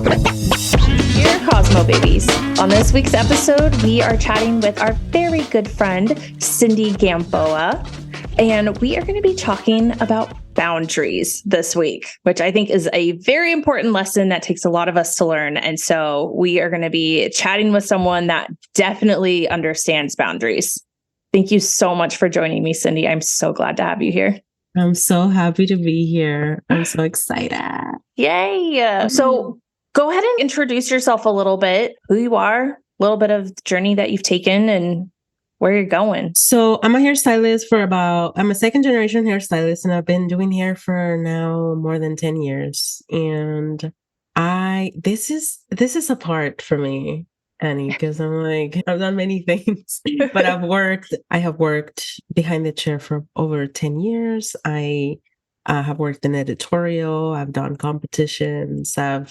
Dear Cosmo babies, on this week's episode, we are chatting with our very good friend, Cynthia Gamboa, and we are going to be talking about boundaries this week, which I think is a very important lesson that takes a lot of us to learn. And so we are going to be chatting with someone that definitely understands boundaries. Thank you so much for joining me, Cindy. I'm so glad to have you here. I'm so happy to be here. I'm so excited. Yay. So go ahead and introduce yourself a little bit, who you are, a little bit of the journey that you've taken and where you're going. So I'm a hairstylist I'm a second generation hairstylist, and I've been doing hair for now more than 10 years. And this is a part for me, Annie, because I'm like, I've done many things, but I have worked behind the chair for over 10 years. I have worked in editorial. I've done competitions. I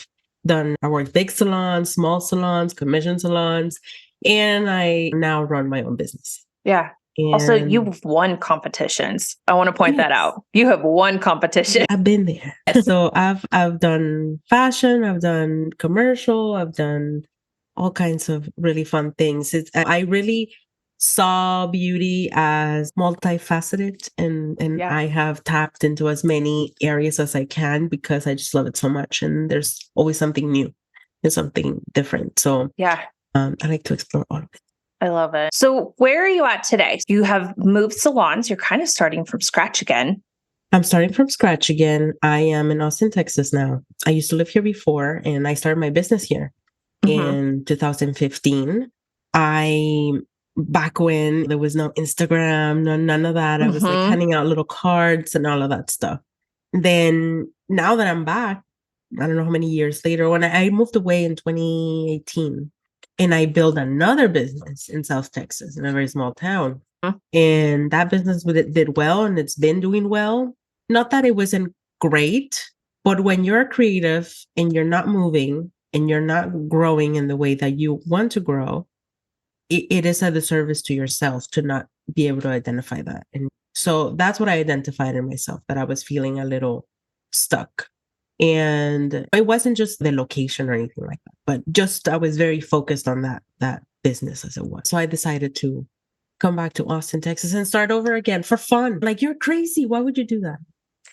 worked big salons, small salons, commission salons, and I now run my own business. Yeah. And also, you've won competitions. I want to point that out. You have won competition. I've been there. So I've done fashion, I've done commercial, I've done all kinds of really fun things. I really saw beauty as multifaceted, and I have tapped into as many areas as I can because I just love it so much. And there's always something new and something different. So I like to explore all of it. I love it. So where are you at today? You have moved salons. You're kind of starting from scratch again. I'm starting from scratch again. I am in Austin, Texas now. I used to live here before, and I started my business here in 2015. Back when there was no Instagram, none of that. I was like handing out little cards and all of that stuff. Then now that I'm back, I don't know how many years later, when I moved away in 2018, and I built another business in South Texas in a very small town. And that business did well, and it's been doing well. Not that it wasn't great, but when you're creative and you're not moving and you're not growing in the way that you want to grow, it is a disservice to yourself to not be able to identify that. And so that's what I identified in myself, that I was feeling a little stuck. And it wasn't just the location or anything like that, but just I was very focused on that business as it was. So I decided to come back to Austin, Texas and start over again for fun. Like, you're crazy. Why would you do that?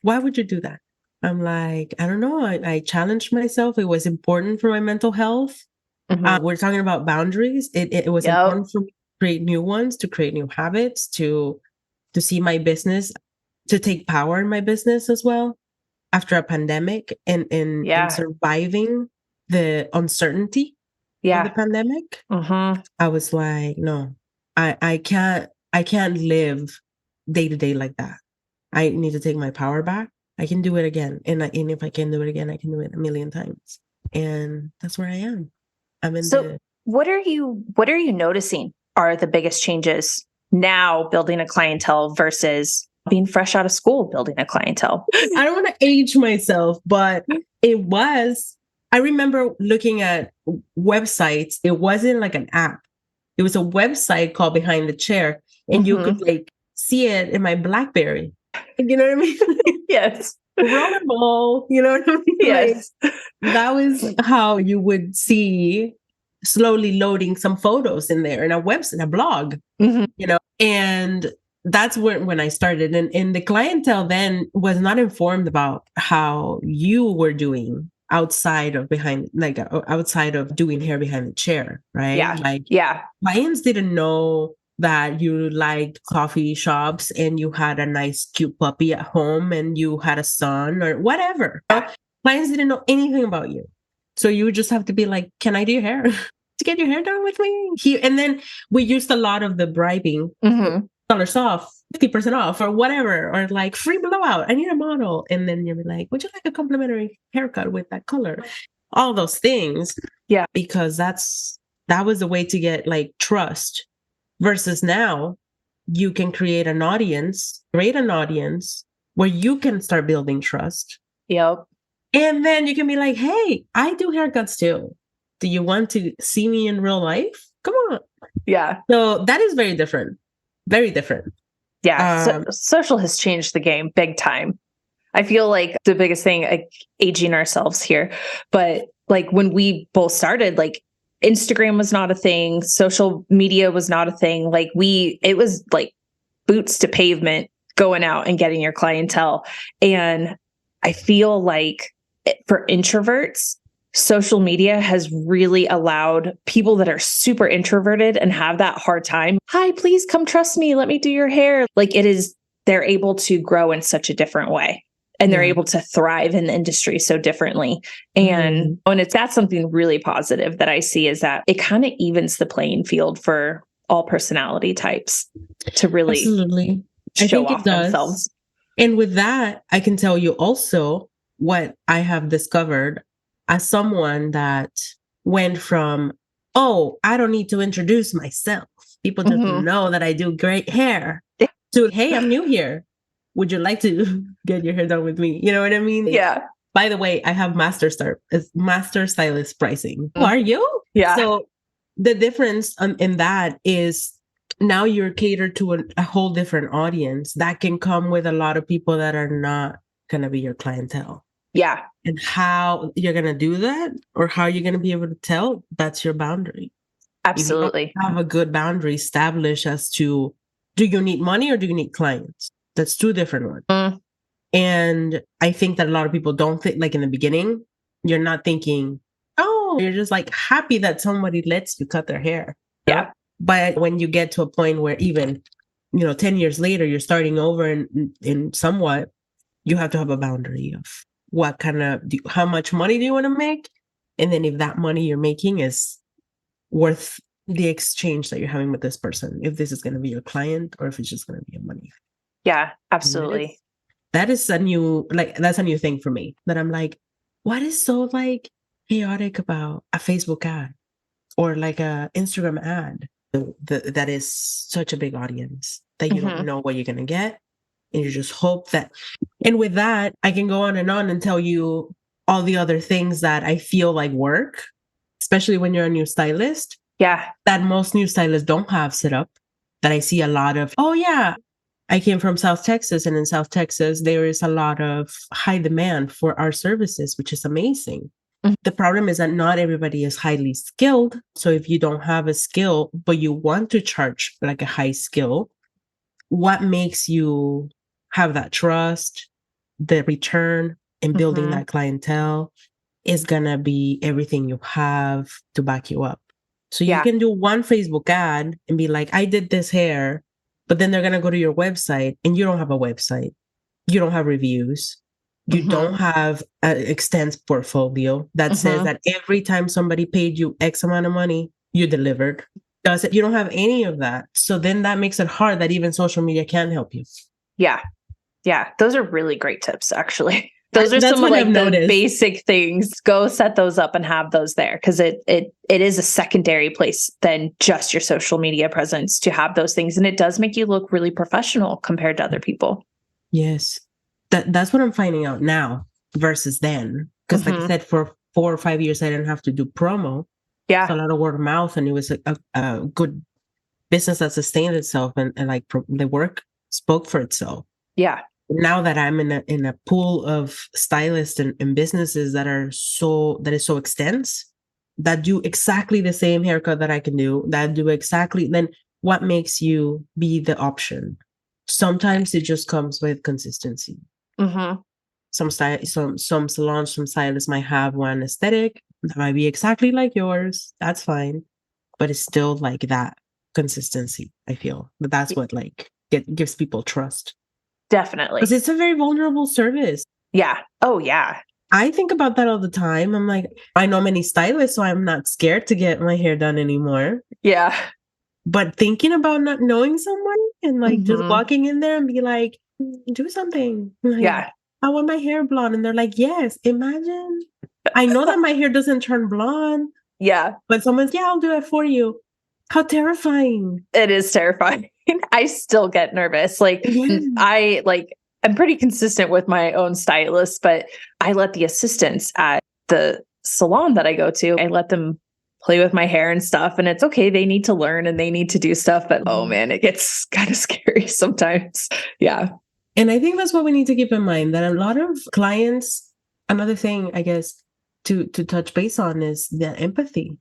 Why would you do that? I'm like, I don't know. I challenged myself. It was important for my mental health. We're talking about boundaries. It was important for me to create new ones, to create new habits, to see my business, to take power in my business as well. After a pandemic and surviving the uncertainty of the pandemic, I was like, no, I can't live day to day like that. I need to take my power back. I can do it again. And if I can do it again, I can do it a million times. And that's where I am. What are you noticing are the biggest changes now building a clientele versus being fresh out of school, building a clientele? I don't want to age myself, but I remember looking at websites. It wasn't like an app. It was a website called Behind the Chair, and you could like see it in my BlackBerry. You know what I mean? Yes. Rollable, you know what I mean? Yes. Like, that was how you would see slowly loading some photos in there in a website, a blog, you know, and that's when I started. And the clientele then was not informed about how you were doing outside of doing hair behind the chair, right? Clients didn't know that you liked coffee shops and you had a nice cute puppy at home and you had a son or whatever. Clients didn't know anything about you. So you would just have to be like, can I do your hair? To get your hair done with me? And then we used a lot of the bribing. $1 off, 50% off, or whatever, or like free blowout. I need a model. And then you'll be like, would you like a complimentary haircut with that color? All those things. Yeah. Because that was a way to get like trust, versus now you can create an audience where you can start building trust. Yep. And then you can be like, hey, I do haircuts too. Do you want to see me in real life? Come on. Yeah. So that is very different. Very different. Yeah. Social has changed the game big time. I feel like the biggest thing, like aging ourselves here, but like when we both started, like Instagram was not a thing, social media was not a thing. Like it was like boots to pavement going out and getting your clientele. And I feel like for introverts, social media has really allowed people that are super introverted and have that hard time. Hi, please come trust me. Let me do your hair. Like they're able to grow in such a different way. And they're able to thrive in the industry so differently. And that's something really positive that I see, is that it kind of evens the playing field for all personality types to really absolutely show off themselves. And with that, I can tell you also what I have discovered as someone that went from, oh, I don't need to introduce myself. People just know that I do great hair, to, hey, I'm new here. Would you like to get your hair done with me? You know what I mean? Yeah. By the way, I have master stylist pricing. Who are you? Yeah. So the difference in that is now you're catered to a whole different audience that can come with a lot of people that are not going to be your clientele. Yeah. And how you're going to do that, or how you're going to be able to tell, that's your boundary. Absolutely. If you don't have a good boundary established as to, do you need money or do you need clients? That's two different ones. And I think that a lot of people don't think, like in the beginning, you're not thinking, oh, you're just like happy that somebody lets you cut their hair. Yeah. But when you get to a point where even, 10 years later, you're starting over and somewhat, you have to have a boundary of what how much money do you want to make? And then if that money you're making is worth the exchange that you're having with this person, if this is going to be your client or if it's just going to be your money. Yeah, absolutely. That's a new thing for me, that I'm like, what is so like chaotic about a Facebook ad or like a Instagram ad that is such a big audience that you don't know what you're going to get. And you just hope that, and with that, I can go on and tell you all the other things that I feel like work, especially when you're a new stylist. Yeah. That most new stylists don't have set up, that I see a lot of, oh yeah, I came from South Texas, and in South Texas, there is a lot of high demand for our services, which is amazing. The problem is that not everybody is highly skilled. So if you don't have a skill, but you want to charge like a high skill, what makes you have that trust, the return, and building that clientele is going to be everything you have to back you up. So you can do one Facebook ad and be like, I did this hair, but then they're going to go to your website and you don't have a website. You don't have reviews. You don't have an extensive portfolio that says that every time somebody paid you X amount of money, you delivered. You don't have any of that. So then that makes it hard that even social media can help you. Yeah. Yeah. Those are really great tips, actually. Those are some of like the basic things. Go set those up and have those there, because it is a secondary place than just your social media presence to have those things. And it does make you look really professional compared to other people. Yes. That's what I'm finding out now versus then. Because like I said, for 4 or 5 years, I didn't have to do promo. Yeah. It's a lot of word of mouth, and it was a good business that sustained itself, and like the work spoke for itself. Yeah. Now that I'm in a pool of stylists and businesses that is so extensive, that do exactly the same haircut that I can do, that do exactly, then what makes you be the option? Sometimes it just comes with consistency. Some salons, some stylists might have one aesthetic that might be exactly like yours. That's fine, but it's still like that consistency. I feel that's what like gives people trust. Definitely. Because it's a very vulnerable service. Yeah. Oh, yeah. I think about that all the time. I'm like, I know many stylists, so I'm not scared to get my hair done anymore. Yeah. But thinking about not knowing someone and like just walking in there and be like, do something. Like, yeah. I want my hair blonde. And they're like, yes, imagine. I know that my hair doesn't turn blonde. Yeah. But someone's, yeah, I'll do it for you. How terrifying. It is terrifying. I still get nervous. Like I'm pretty consistent with my own stylist, but I let the assistants at the salon that I go to, I let them play with my hair and stuff. And it's okay. They need to learn and they need to do stuff. But oh man, it gets kind of scary sometimes. Yeah. And I think that's what we need to keep in mind, that a lot of clients, another thing, I guess, to touch base on is the empathy.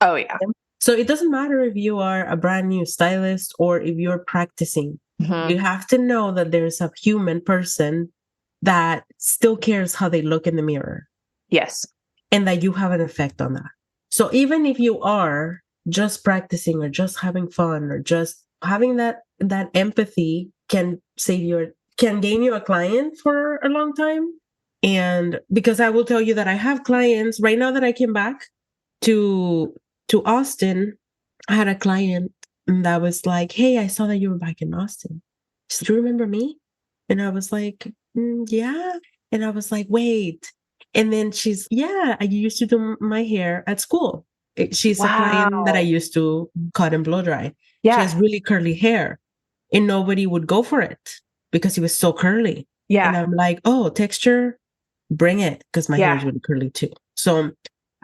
Oh, yeah. So it doesn't matter if you are a brand new stylist or if you're practicing. You have to know that there's a human person that still cares how they look in the mirror. Yes. And that you have an effect on that. So even if you are just practicing or just having fun or just having that empathy can gain you a client for a long time. And because I will tell you that I have clients right now that I came back to Austin, I had a client that was like, "Hey, I saw that you were back in Austin. Do you remember me?" And I was like, "Yeah." And I was like, "Wait." And then she's, "Yeah, I used to do my hair at school." She's a client that I used to cut and blow dry. She has really curly hair, and nobody would go for it because it was so curly. Yeah. And I'm like, "Oh, texture, bring it," because my hair is really curly too. So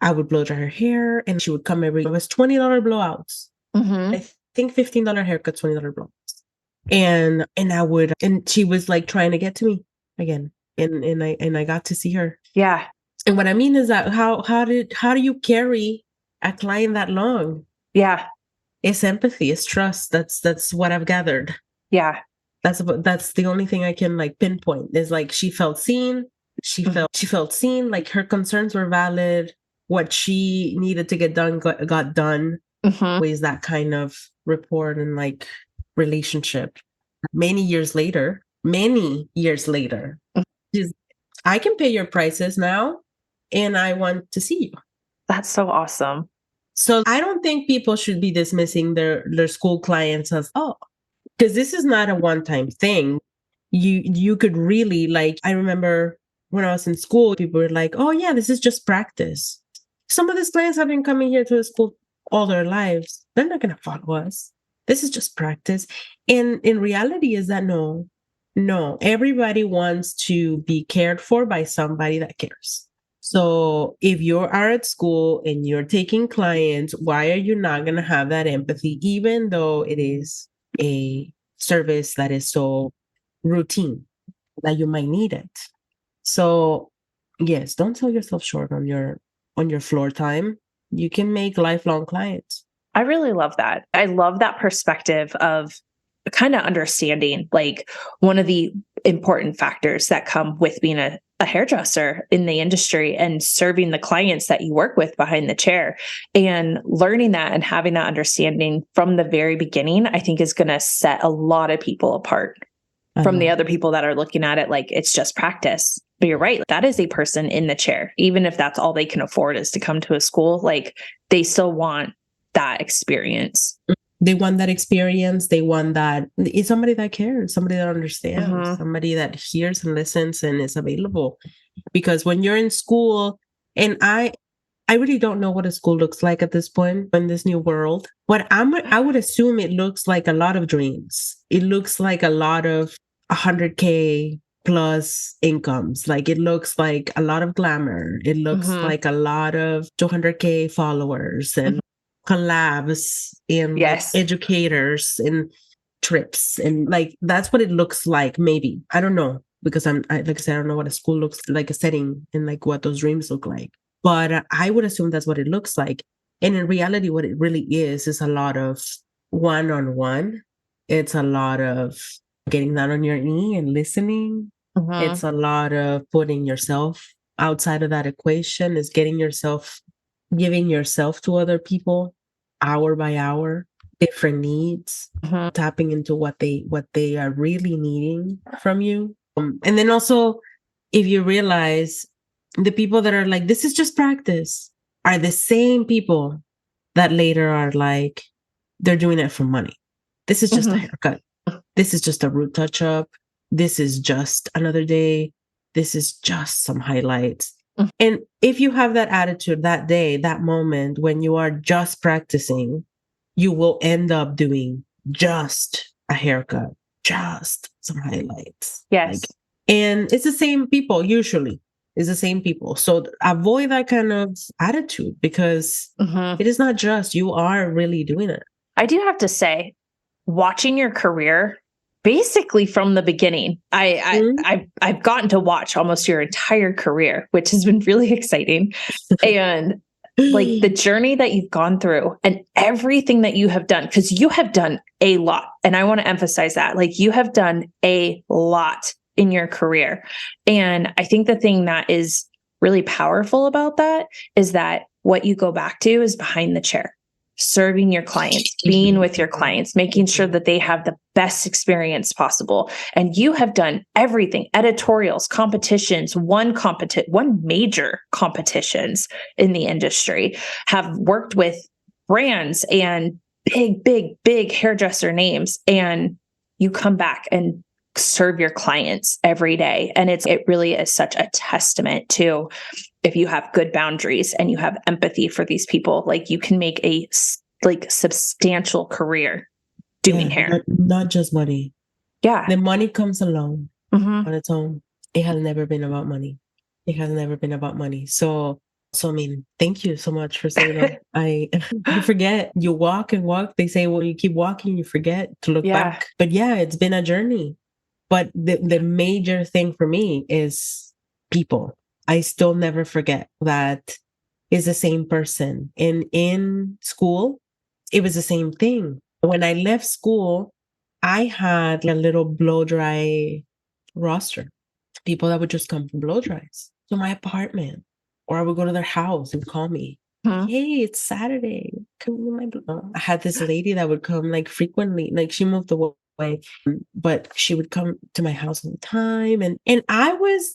I would blow dry her hair, and she would come it was $20 blowouts. I think $15 haircut, $20 blowouts. And I would, and she was like trying to get to me again. And I got to see her. Yeah. And what I mean is that how do you carry a client that long? Yeah. It's empathy, it's trust. That's what I've gathered. Yeah. That's the only thing I can like pinpoint is like she felt seen. She felt seen, like her concerns were valid. What she needed to get done got done. Ways that kind of rapport and like relationship. Many years later, she's, "I can pay your prices now, and I want to see you." That's so awesome. So I don't think people should be dismissing their school clients as, "Oh," because this is not a one-time thing. You could really like, I remember when I was in school, people were like, "Oh yeah, this is just practice." Some of these clients have been coming here to the school all their lives. They're not going to follow us. This is just practice. And in reality is that no, everybody wants to be cared for by somebody that cares. So if you are at school and you're taking clients, why are you not going to have that empathy, even though it is a service that is so routine that you might need it? So yes, don't sell yourself short on your floor time. You can make lifelong clients. I really love that. I love that perspective of kind of understanding like one of the important factors that come with being a hairdresser in the industry and serving the clients that you work with behind the chair, and learning that and having that understanding from the very beginning, I think is going to set a lot of people apart from the other people that are looking at it like it's just practice. But you're right. That is a person in the chair. Even if that's all they can afford is to come to a school, like they still want that experience. They want that experience. They want that. It's somebody that cares, somebody that understands, somebody that hears and listens and is available. Because when you're in school, and I really don't know what a school looks like at this point in this new world. But I would assume it looks like a lot of dreams. It looks like a lot of 100K plus incomes. Like it looks like a lot of glamour. It looks like a lot of 200K followers and collabs and like educators and trips. And like, that's what it looks like. Maybe, I don't know, because like I said, I don't know what a school looks like, a setting, and like what those dreams look like. But I would assume that's what it looks like. And in reality, what it really is a lot of one-on-one. It's a lot of getting down on your knee and listening. It's a lot of putting yourself outside of that equation. Is giving yourself to other people hour by hour, different needs, tapping into what they are really needing from you. And then also, if you realize the people that are like, "This is just practice," are the same people that later are like, they're doing it for money. This is just a haircut. This is just a root touch up. This is just another day. This is just some highlights. And if you have that attitude that day, that moment when you are just practicing, you will end up doing just a haircut, just some highlights. Yes. And it's the same people, usually. It's the same people. So avoid that kind of attitude, because it is not just, you are really doing it. I do have to say, watching your career basically from the beginning. I've gotten to watch almost your entire career, which has been really exciting. And like the journey that you've gone through and everything that you have done, because you have done a lot. And I want to emphasize that, like, you have done a lot in your career. And I think the thing that is really powerful about that is that what you go back to is behind the chair, serving your clients, being with your clients, making sure that they have the best experience possible. And you have done everything: editorials, competitions, one major competitions in the industry, have worked with brands and big hairdresser names. And you come back and serve your clients every day. And it really is such a testament to, if you have good boundaries and you have empathy for these people, like, you can make a substantial career doing hair. Not just money. Yeah. The money comes along on its own. It has never been about money. It has never been about money. So I mean, thank you so much for saying that. You forget, you walk and walk. They say, well, you keep walking, you forget to look back. But yeah, it's been a journey. But the major thing for me is people. I still never forget that is the same person. And in school, it was the same thing. When I left school, I had a little blow dry roster. People that would just come from blow dries to my apartment, or I would go to their house and call me. Hey, it's Saturday. Come to my blow. I had this lady that would come like frequently. Like, she moved away, but she would come to my house all the time. And I was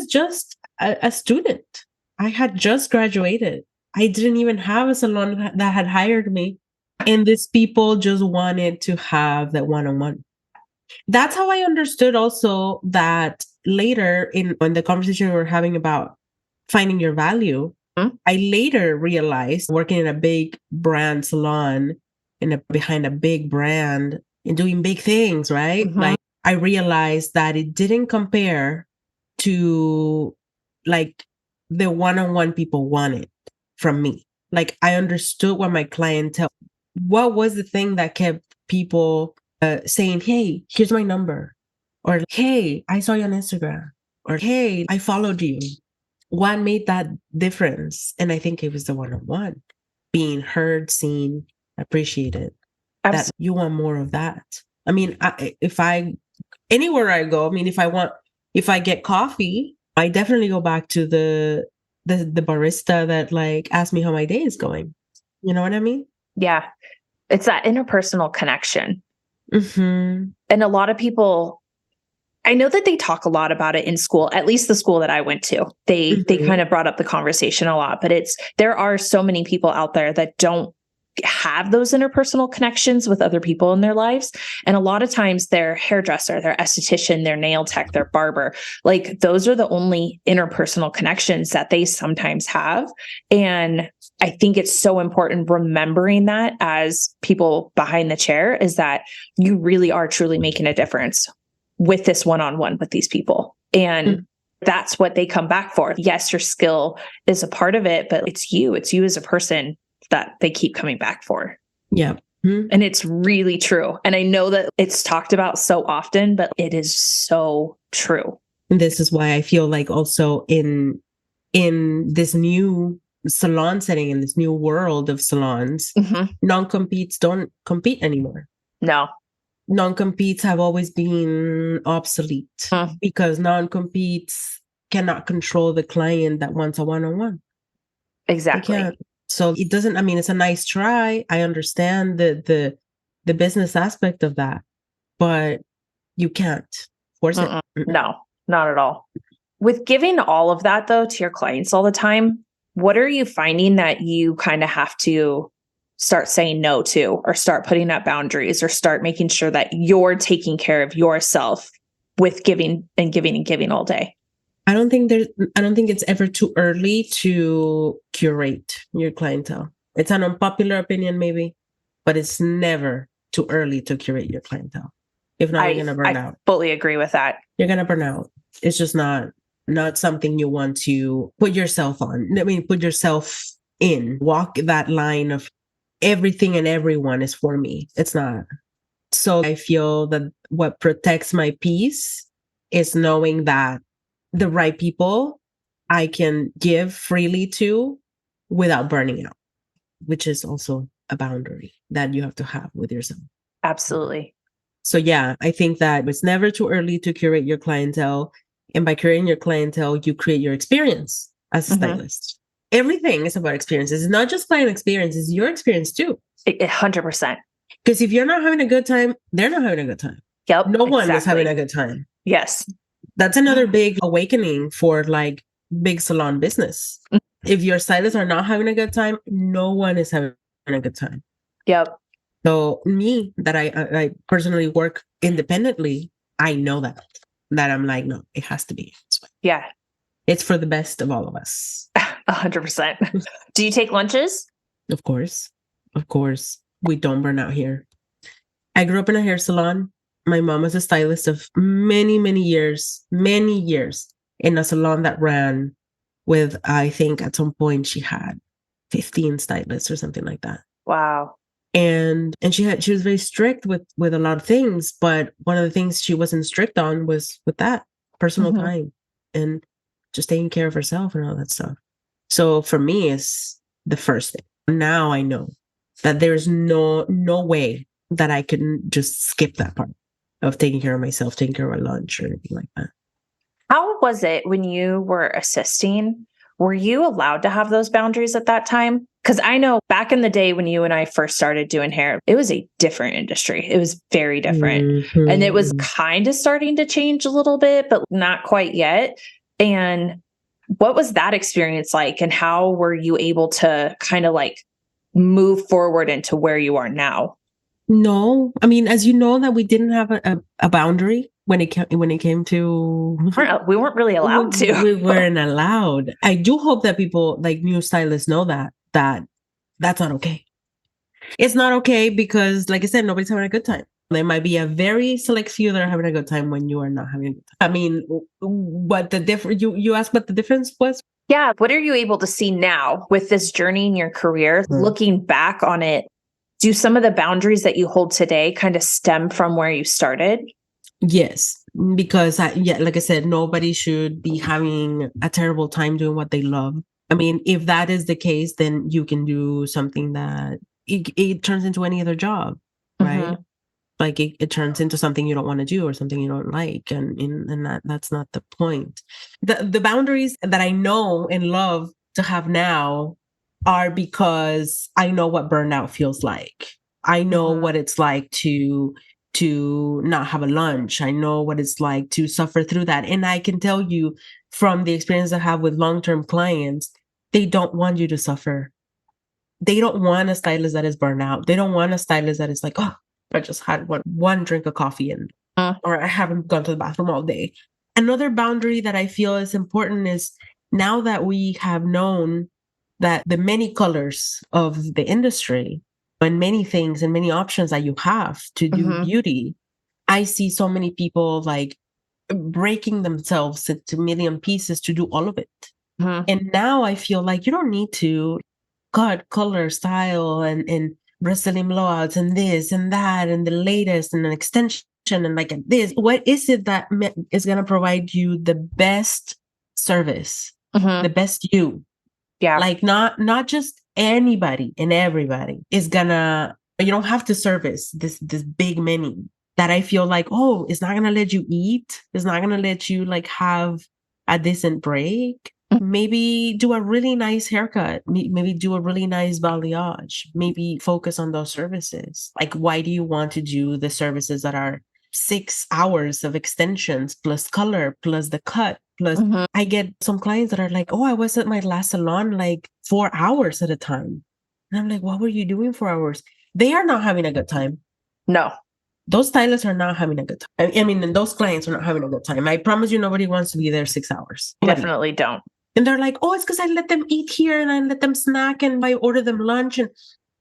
just a student. I had just graduated. I didn't even have a salon that had hired me. And these people just wanted to have that one-on-one. That's how I understood also that later in the conversation we were having about finding your value, I later realized, working in a big brand salon behind a big brand and doing big things, right? Like, I realized that it didn't compare to like the one-on-one people wanted from me. Like, I understood what my clientele, what was the thing that kept people saying, hey, here's my number, or hey, I saw you on Instagram, or hey, I followed you. What made that difference? And I think it was the one-on-one, being heard, seen, appreciated. Absolutely. That you want more of that. I mean, anywhere I go, I mean, if I get coffee, I definitely go back to the barista that like asked me how my day is going. You know what I mean? Yeah. It's that interpersonal connection. And a lot of people, I know that they talk a lot about it in school, at least the school that I went to. They kind of brought up the conversation a lot, but there are so many people out there that don't have those interpersonal connections with other people in their lives. And a lot of times their hairdresser, their esthetician, their nail tech, their barber, like, those are the only interpersonal connections that they sometimes have. And I think it's so important remembering that as people behind the chair, is that you really are truly making a difference with this one-on-one with these people. And that's what they come back for. Yes, your skill is a part of it, but it's you as a person that they keep coming back for. Yeah. And it's really true. And I know that it's talked about so often, but it is so true. And this is why I feel like also in this new salon setting, in this new world of salons, non-competes don't compete anymore. No. Non-competes have always been obsolete because non-competes cannot control the client that wants a one-on-one. Exactly. So it doesn't, I mean, it's a nice try. I understand the business aspect of that, but you can't force it. No, not at all. With giving all of that, though, to your clients all the time, what are you finding that you kind of have to start saying no to, or start putting up boundaries, or start making sure that you're taking care of yourself with giving and giving and giving all day? I don't think it's ever too early to curate your clientele. It's an unpopular opinion maybe, but it's never too early to curate your clientele. If not, you're going to burn out. I fully agree with that. You're going to burn out. It's just not something you want to put yourself on. I mean, put yourself in, walk that line of everything and everyone is for me. It's not. So I feel that what protects my peace is knowing that the right people I can give freely to without burning out, which is also a boundary that you have to have with yourself. Absolutely. So yeah, I think that it's never too early to curate your clientele. And by curating your clientele, you create your experience as a stylist. Everything is about experiences. It's not just client experience, it's your experience too. 100%. Because if you're not having a good time, they're not having a good time. Yep. No one is having a good time. Yes. That's another big awakening for like big salon business. If your stylists are not having a good time, no one is having a good time. Yep. So me, that I personally work independently, I know that I'm like, no, it has to be this way. Yeah. It's for the best of all of us. 100%. Do you take lunches? Of course. Of course. We don't burn out here. I grew up in a hair salon. My mom was a stylist of many, many years in a salon that ran with, I think at some point she had 15 stylists or something like that. Wow. And she was very strict with a lot of things, but one of the things she wasn't strict on was with that personal time and just taking care of herself and all that stuff. So for me, it's the first thing. Now I know that there's no way that I can just skip that part of taking care of myself, taking care of my lunch or anything like that. How was it when you were assisting? Were you allowed to have those boundaries at that time? Because I know back in the day when you and I first started doing hair, it was a different industry. It was very different. And it was kind of starting to change a little bit, but not quite yet. And what was that experience like? And how were you able to kind of like move forward into where you are now? No, I mean, as you know, that we didn't have a boundary when it came to we weren't really allowed to. We weren't allowed. I do hope that people like new stylists know that that's not okay. It's not okay because, like I said, nobody's having a good time. There might be a very select few that are having a good time when you are not having a good time. I mean, what the difference? You asked what the difference was? Yeah. What are you able to see now with this journey in your career? Looking back on it, do some of the boundaries that you hold today kind of stem from where you started? Yes, because like I said, nobody should be having a terrible time doing what they love. I mean, if that is the case, then you can do something that it turns into any other job, right? Like it turns into something you don't want to do or something you don't like, and that's not the point. The boundaries that I know and love to have now are because I know what burnout feels like. I know what it's like to not have a lunch. I know what it's like to suffer through that. And I can tell you from the experience I have with long-term clients, they don't want you to suffer. They don't want a stylist that is burnt out. They don't want a stylist that is like, oh, I just had one drink of coffee and or I haven't gone to the bathroom all day. Another boundary that I feel is important is now that we have known that the many colors of the industry and many things and many options that you have to do beauty, I see so many people like breaking themselves into a million pieces to do all of it. And now I feel like you don't need to cut, color, style, and Brazilian blowouts and this and that and the latest and an extension and like this. What is it that is going to provide you the best service, the best you? Yeah. Like not just anybody and everybody is gonna, you don't have to service this big menu that I feel like, oh, it's not gonna let you eat. It's not gonna let you like have a decent break. Maybe do a really nice haircut. Maybe do a really nice balayage. Maybe focus on those services. Like, why do you want to do the services that are 6 hours of extensions plus color plus the cut plus I get some clients that are like, oh, I was at my last salon like 4 hours at a time. And I'm like, what were you doing 4 hours? They are not having a good time. No. Those stylists are not having a good time. I mean, and those clients are not having a good time. I promise you, nobody wants to be there 6 hours. Definitely don't. And they're like, oh, it's because I let them eat here and I let them snack and I order them lunch. And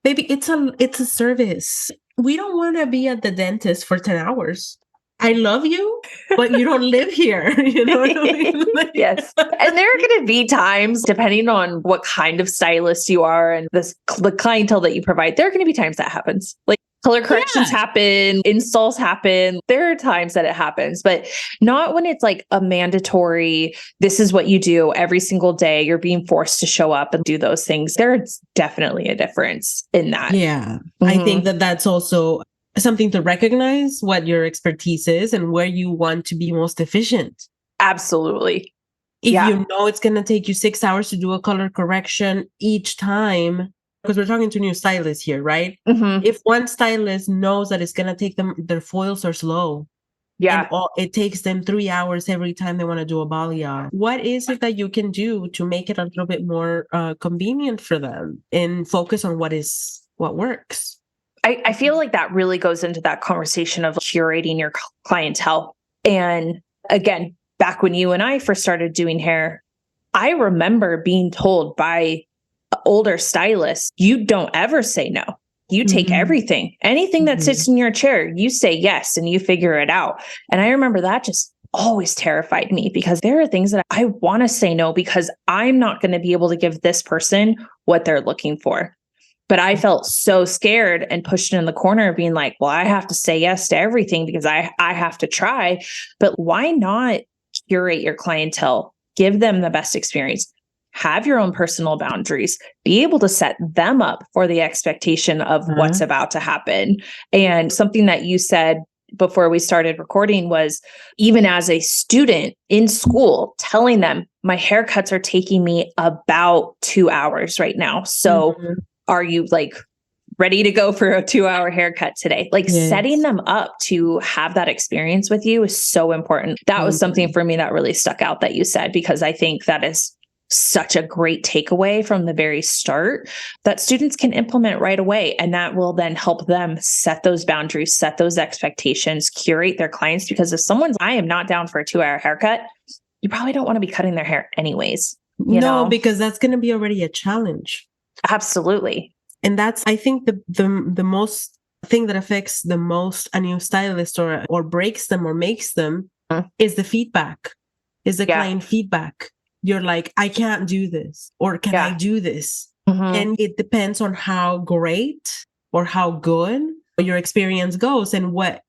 baby, it's a service. We don't want to be at the dentist for 10 hours. I love you, but you don't live here. You know what I mean? Yes. And there are going to be times, depending on what kind of stylist you are and the clientele that you provide, there are going to be times that happens. Like Color corrections happen, installs happen. There are times that it happens, but not when it's like a mandatory, this is what you do every single day. You're being forced to show up and do those things. There's definitely a difference in that. Yeah. I think that that's also something to recognize what your expertise is and where you want to be most efficient. Absolutely. If you know it's going to take you 6 hours to do a color correction each time, because we're talking to new stylists here, right? If one stylist knows that it's going to take them, their foils are slow. And it takes them 3 hours every time they want to do a balayage. What is it that you can do to make it a little bit more convenient for them and focus on what works? I feel like that really goes into that conversation of curating your clientele. And again, back when you and I first started doing hair, I remember being told by older stylists, you don't ever say no. You take everything, anything that sits in your chair, you say yes and you figure it out. And I remember that just always terrified me because there are things that I want to say no because I'm not going to be able to give this person what they're looking for. But I felt so scared and pushed in the corner being like, well, I have to say yes to everything because I have to try. But why not curate your clientele? Give them the best experience. Have your own personal boundaries, be able to set them up for the expectation of what's about to happen. And something that you said before we started recording was even as a student in school, telling them my haircuts are taking me about 2 hours right now. So are you like ready to go for a 2-hour haircut today? Like setting them up to have that experience with you is so important. That was something for me that really stuck out that you said, because I think that is such a great takeaway from the very start that students can implement right away. And that will then help them set those boundaries, set those expectations, curate their clients. Because if I am not down for a 2-hour haircut, you probably don't want to be cutting their hair anyways. You know? Because that's going to be already a challenge. Absolutely. And that's, I think, the most thing that affects the most a new stylist or breaks them or makes them is the feedback, is the client feedback. You're like, I can't do this, or can I do this? And it depends on how great or how good your experience goes. And what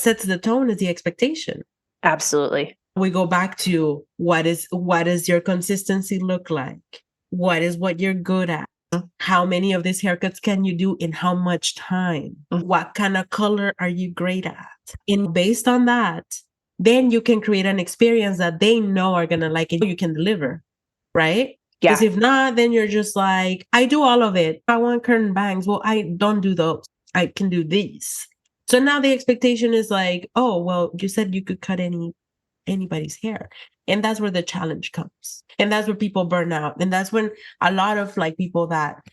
sets the tone is the expectation. Absolutely. We go back to what does your consistency look like? What you're good at? How many of these haircuts can you do in how much time? What kind of color are you great at? And based on that, then you can create an experience that they know are going to like it. You can deliver, right? Because if not, then you're just like, I do all of it. I want curtain bangs. Well, I don't do those. I can do these. So now the expectation is like, oh, well, you said you could cut anybody's hair. And that's where the challenge comes. And that's where people burn out. And that's when a lot of like people that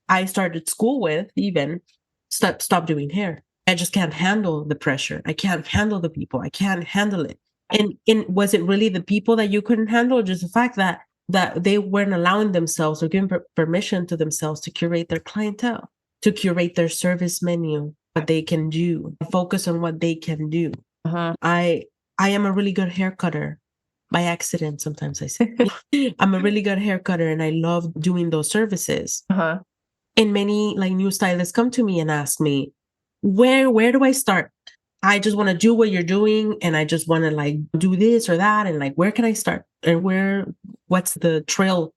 I started school with even stop doing hair. I just can't handle the pressure. I can't handle the people. I can't handle it. And was it really the people that you couldn't handle, or just the fact that they weren't allowing themselves or giving permission to themselves to curate their clientele, to curate their service menu, what they can do, focus on what they can do. I am a really good hair cutter. By accident, sometimes I say. I'm a really good hair cutter and I love doing those services. And many like new stylists come to me and ask me, where do I start? I just want to do what you're doing and I just want to like do this or that. And like, where can I start? And what's the trail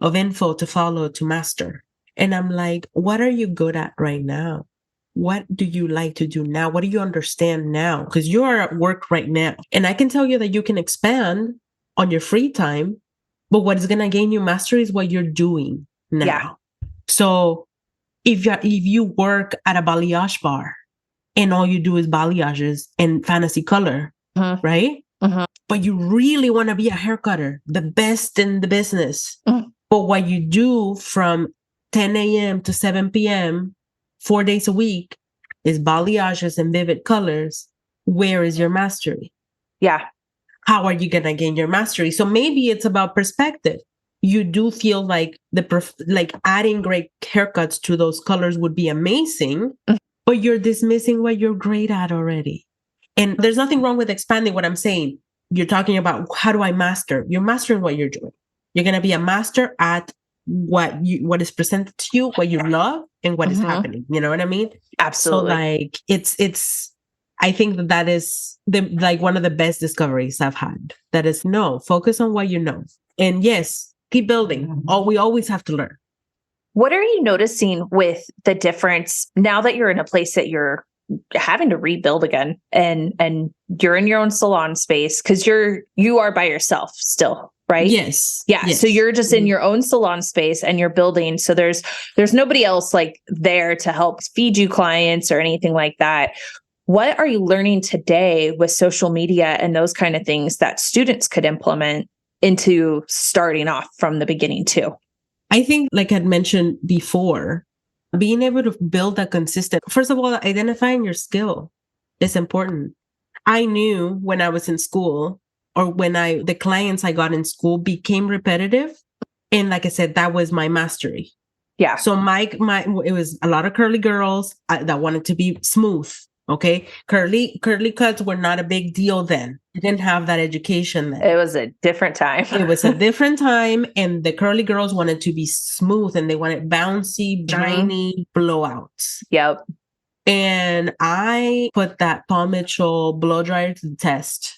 of info to follow to master? And I'm like, what are you good at right now? What do you like to do now? What do you understand now? Because you're at work right now. And I can tell you that you can expand on your free time, but what is going to gain you mastery is what you're doing now. So if you work at a balayage bar and all you do is balayages and fantasy color, right? But you really want to be a hair cutter, the best in the business. But what you do from 10 a.m. to 7 p.m., 4 days a week is balayages and vivid colors. Where is your mastery? How are you going to gain your mastery? So maybe it's about perspective. You do feel like like adding great haircuts to those colors would be amazing, but you're dismissing what you're great at already. And there's nothing wrong with expanding what I'm saying. You're talking about how do I master? You're mastering what you're doing. You're going to be a master at what is presented to you, what you love, and what is happening. You know what I mean? Absolutely. So like it's I think that is one of the best discoveries I've had. That is, no, focus on what you know. And yes, keep building. We always have to learn. What are you noticing with the difference now that you're in a place that you're having to rebuild again, and you're in your own salon space, because you are by yourself still, right? Yes. Yeah. Yes. So you're just in your own salon space and you're building. So there's nobody else like there to help feed you clients or anything like that. What are you learning today with social media and those kind of things that students could implement into starting off from the beginning too? I think, like I'd mentioned before, being able to build a consistent, first of all, identifying your skill is important. I knew when I was in school, or when the clients I got in school became repetitive. And like I said, that was my mastery. Yeah. So it was a lot of curly girls that wanted to be smooth. Okay. Curly cuts were not a big deal then. I didn't have that education then. It was a different time. It was a different time. And the curly girls wanted to be smooth and they wanted bouncy, shiny blowouts. Yep. And I put that Paul Mitchell blow dryer to the test.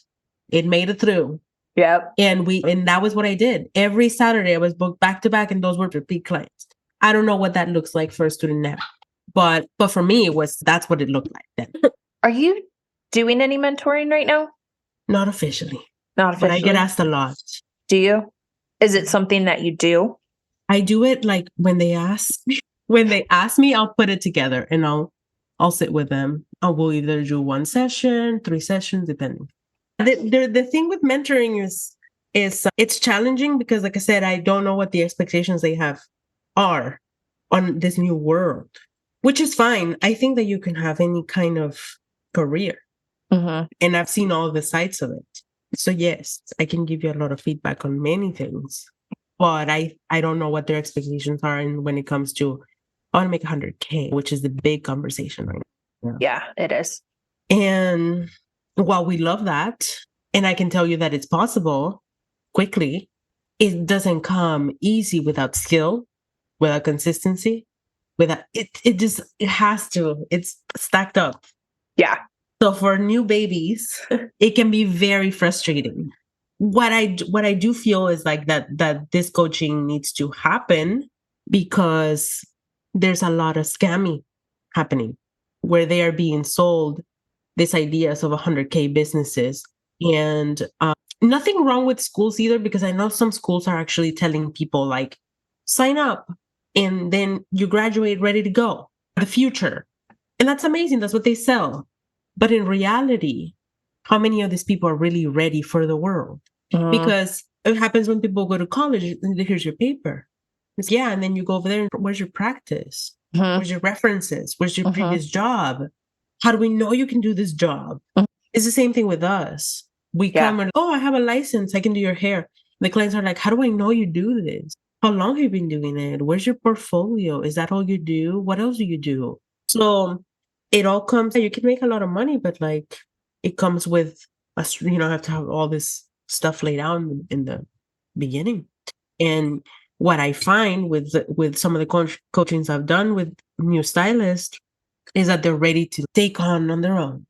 It made it through. Yep. And that was what I did. Every Saturday I was booked back to back, and those were repeat clients. I don't know what that looks like for a student now. But for me, that's what it looked like then. Are you doing any mentoring right now? Not officially. Not officially. But I get asked a lot. Do you? Is it something that you do? I do it like when they ask me. When they ask me, I'll put it together and I'll sit with them. I will either do 1 session, 3 sessions, depending. The thing with mentoring is it's challenging because, like I said, I don't know what the expectations they have are on this new world, which is fine. I think that you can have any kind of career. And I've seen all the sides of it. So yes, I can give you a lot of feedback on many things, but I don't know what their expectations are. And when it comes to, I want to make 100K, which is the big conversation right now. Yeah, it is. And while we love that, and I can tell you that it's possible quickly, it doesn't come easy without skill, without consistency, without it has to, it's stacked up. Yeah. So for new babies, it can be very frustrating. What I do feel is like that this coaching needs to happen because there's a lot of scamming happening where they are being sold these ideas of 100K businesses. And nothing wrong with schools either, because I know some schools are actually telling people like, sign up and then you graduate ready to go. The future. And that's amazing. That's what they sell. But in reality, how many of these people are really ready for the world? Because it happens when people go to college, and here's your paper. It's, yeah, and then you go over there, and where's your practice? Where's your references? Where's your previous job? How do we know you can do this job? It's the same thing with us. We come and, oh, I have a license. I can do your hair. The clients are like, how do I know you do this? How long have you been doing it? Where's your portfolio? Is that all you do? What else do you do? So it all comes, you can make a lot of money, but like it comes with us, have to have all this stuff laid out in the beginning. And what I find with some of the coachings I've done with new stylists is that they're ready to take on their own.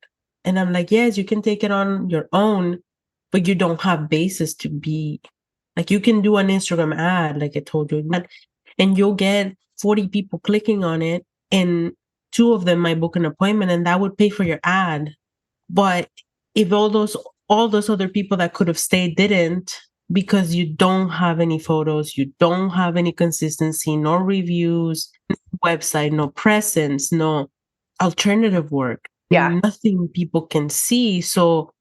And I'm like, yes, you can take it on your own, but you don't have basis to be like, you can do an Instagram ad, like I told you, and you'll get 40 people clicking on it, and 2 of them might book an appointment, and that would pay for your ad. But if all those other people that could have stayed didn't, because you don't have any photos, you don't have any consistency, no reviews, no website, no presence, no alternative work, nothing people can see. So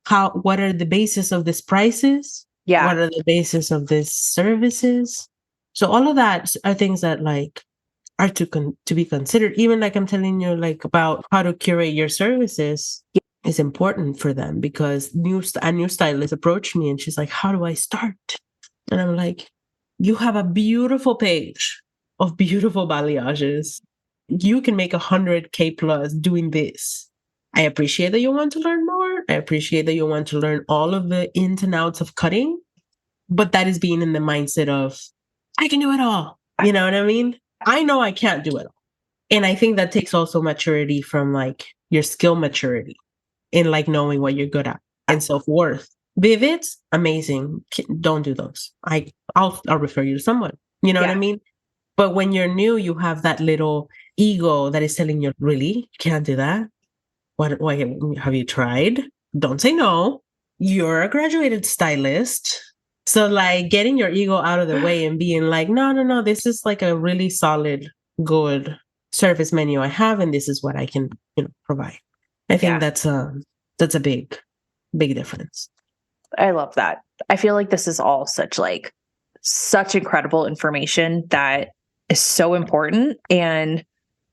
what are the basis of these prices? Yeah. What are the basis of these services? So all of that are things that like are to be considered. Even like I'm telling you, like about how to curate your services is important for them, because a new stylist approached me and she's like, how do I start? And I'm like, you have a beautiful page of beautiful balayages. You can make 100K plus doing this. I appreciate that you want to learn more. I appreciate that you want to learn all of the ins and outs of cutting, but that is being in the mindset of, I can do it all. You know what I mean? I know I can't do it all. And I think that takes also maturity from like your skill maturity in like knowing what you're good at and self-worth. Vivids, amazing. Don't do those. I'll refer you to someone. You know what I mean? But when you're new, you have that little ego that is telling you, really? You can't do that? What have you tried? Don't say no. You're a graduated stylist. So like getting your ego out of the way and being like, no, this is like a really solid, good service menu I have, and this is what I can, provide. I think that's a big difference. I love that. I feel like this is all such incredible information that is so important. And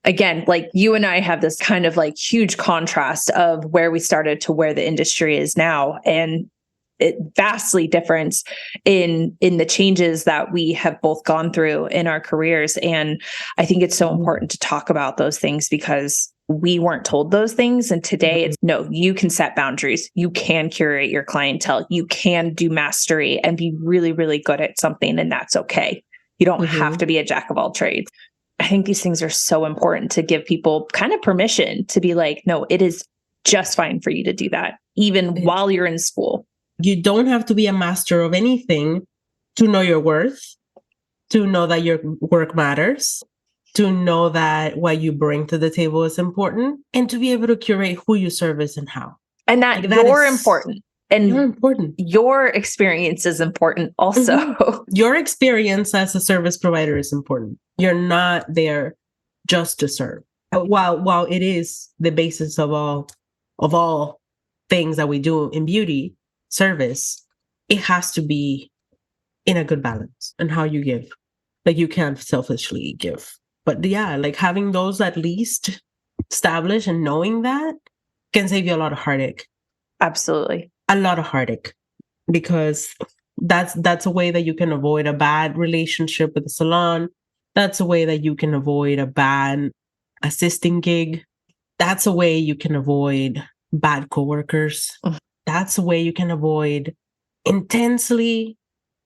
again, like you and I have this kind of like huge contrast of where we started to where the industry is now. And it vastly different in the changes that we have both gone through in our careers. And I think it's so important to talk about those things because we weren't told those things. And today it's no, you can set boundaries. You can curate your clientele. You can do mastery and be really, really good at something. And that's okay. You don't have to be a jack of all trades. I think these things are so important to give people kind of permission to be like, no, it is just fine for you to do that, even while you're in school. You don't have to be a master of anything to know your worth, to know that your work matters, to know that what you bring to the table is important, and to be able to curate who you service and how. And that you're important. And you're important. Your experience is important also. Your experience as a service provider is important. You're not there just to serve. While it is the basis of all things that we do in beauty, service, it has to be in a good balance and how you give. Like you can't selfishly give. But yeah, like having those at least established and knowing that can save you a lot of heartache. Absolutely. A lot of heartache. Because that's a way that you can avoid a bad relationship with the salon. That's a way that you can avoid a bad assisting gig. That's a way you can avoid bad coworkers. That's a way you can avoid intensely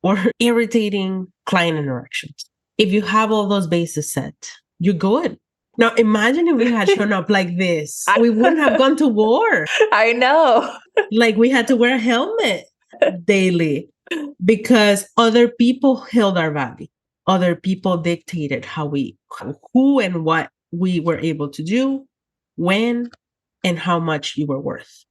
or irritating client interactions. If you have all those bases set, you're good. Now, imagine if we had shown up like this. We wouldn't have gone to war. I know. Like we had to wear a helmet daily because other people held our value. Other people dictated who and what we were able to do, when, and how much you were worth.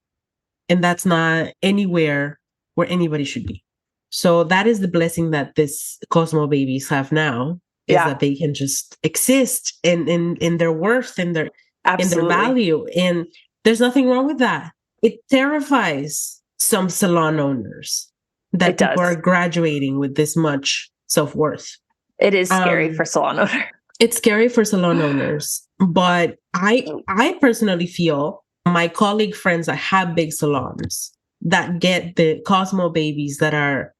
And that's not anywhere where anybody should be. So that is the blessing that this Cosmo babies have now, is that they can just exist in their worth and in their value. And there's nothing wrong with that. It terrifies some salon owners that people are graduating with this much self-worth. It is scary for salon owners. It's scary for salon owners. But I personally feel my colleague friends that have big salons that get the Cosmo babies that are